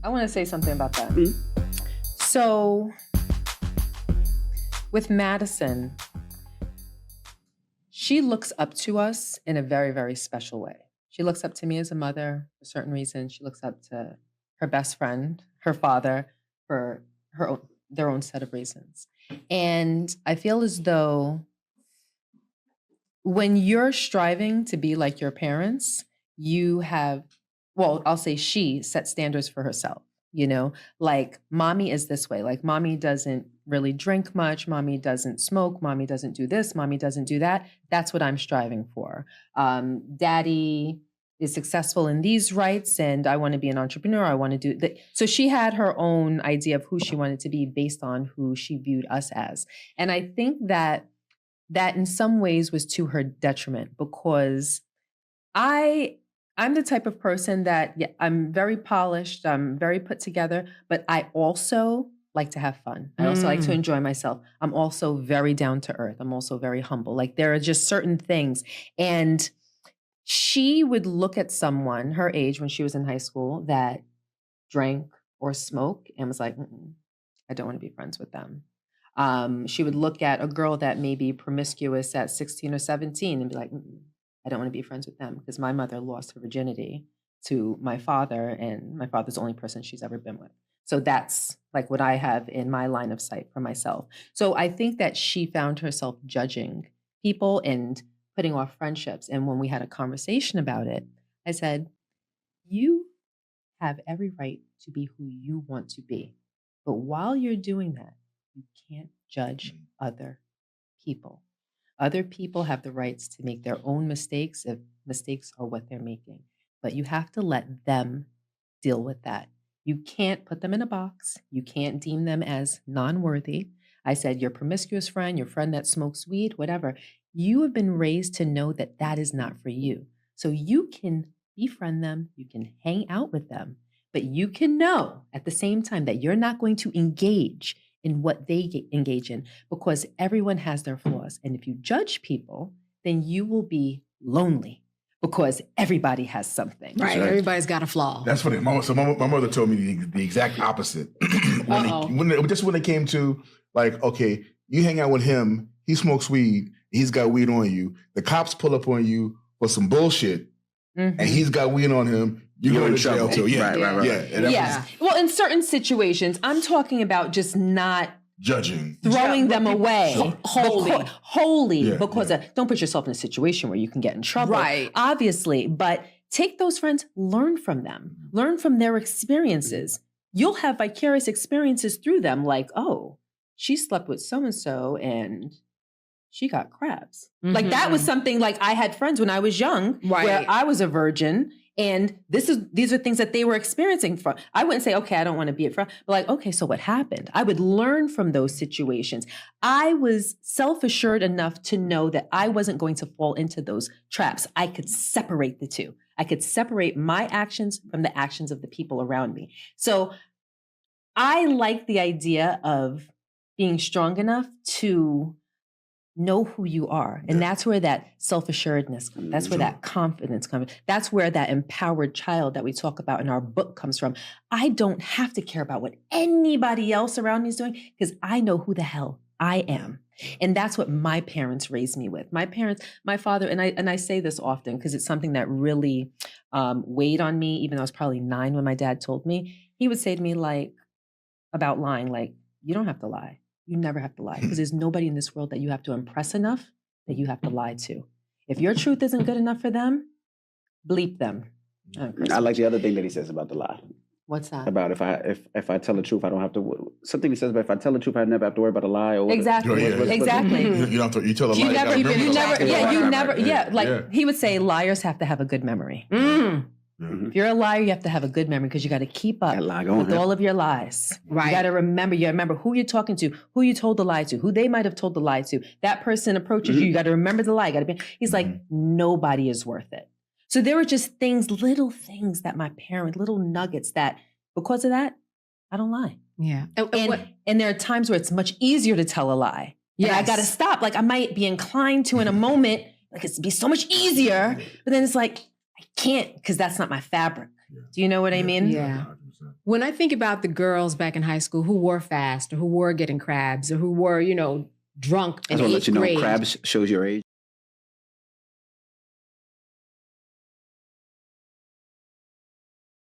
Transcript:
I want to say something about that. So with Madison, she looks up to us in a very, very special way. She looks up to me as a mother for certain reasons. She looks up to her best friend, her father, for their own set of reasons. And I feel as though when you're striving to be like your parents, you have, well, I'll say she set standards for herself, like mommy is this way, like mommy doesn't really drink much, mommy doesn't smoke, mommy doesn't do this, mommy doesn't do that. That's what I'm striving for. Daddy is successful in these rights and I want to be an entrepreneur. I want to do that. So she had her own idea of who she wanted to be based on who she viewed us as. And I think that in some ways was to her detriment, because I'm the type of person that I'm very polished, I'm very put together, but I also like to have fun. I also like to enjoy myself. I'm also very down to earth. I'm also very humble. Like there are just certain things. And she would look at someone her age when she was in high school that drank or smoked and was like, I don't want to be friends with them. She would look at a girl that may be promiscuous at 16 or 17 and be like, I don't want to be friends with them because my mother lost her virginity to my father and my father's the only person she's ever been with. So that's like what I have in my line of sight for myself. So I think that she found herself judging people and putting off friendships. And when we had a conversation about it, I said, you have every right to be who you want to be. But while you're doing that, you can't judge other people. Other people have the rights to make their own mistakes if mistakes are what they're making. But you have to let them deal with that. You can't put them in a box. You can't deem them as non-worthy. I said, your promiscuous friend, your friend that smokes weed, whatever. You have been raised to know that that is not for you. So you can befriend them. You can hang out with them. But you can know at the same time that you're not going to engage in what they engage in, because everyone has their flaws. And if you judge people, then you will be lonely because everybody has something. Right. Everybody's got a flaw. That's funny. So my mother told me the exact opposite. when it came to like, okay, you hang out with him, he smokes weed, he's got weed on you. The cops pull up on you for some bullshit, and he's got weed on him. You go to jail too. Yeah, right. Yeah. Well, in certain situations, I'm talking about just not judging, throwing them away wholly because don't put yourself in a situation where you can get in trouble. Right. Obviously, but take those friends, learn from them, learn from their experiences. You'll have vicarious experiences through them, like, oh, she slept with so-and-so and she got crabs. Like that was something, like I had friends when I was young where I was a virgin. And these are things that they were experiencing from. I wouldn't say, okay, I don't want to be a friend, but like, okay, so what happened? I would learn from those situations. I was self-assured enough to know that I wasn't going to fall into those traps. I could separate the two. I could separate my actions from the actions of the people around me. So I like the idea of being strong enough to know who you are. And that's where that self-assuredness comes. That's where that confidence comes. That's where that empowered child that we talk about in our book comes from. I don't have to care about what anybody else around me is doing because I know who the hell I am. And that's what my parents raised me with. My parents, my father, and I say this often because it's something that really weighed on me, even though I was probably 9 when my dad told me. He would say to me like, about lying, like, you don't have to lie. You never have to lie because there's nobody in this world that you have to impress enough that you have to lie to. If your truth isn't good enough for them, bleep them. I like the other thing that he says about the lie. What's that? About if I tell the truth, I don't have to. Something he says about if I tell the truth, I never have to worry about a lie. Or exactly. Exactly. You don't have to. You tell a lie. He would say liars have to have a good memory. If you're a liar, you have to have a good memory because you got to keep up with all of your lies. Right. You got to remember who you're talking to, who you told the lie to, who they might have told the lie to. That person approaches you. You got to remember the lie. He's like, nobody is worth it. So there were just little things that my parents, little nuggets that because of that, I don't lie. Yeah. And there are times where it's much easier to tell a lie. Yeah. I got to stop. Like I might be inclined to in a moment, like it'd be so much easier, but then it's like, I can't because that's not my fabric. Do you know what I mean? Yeah. When I think about the girls back in high school who were fast or who were getting crabs or who were, drunk in I just want to let eighth you know, grade. crabs shows your age.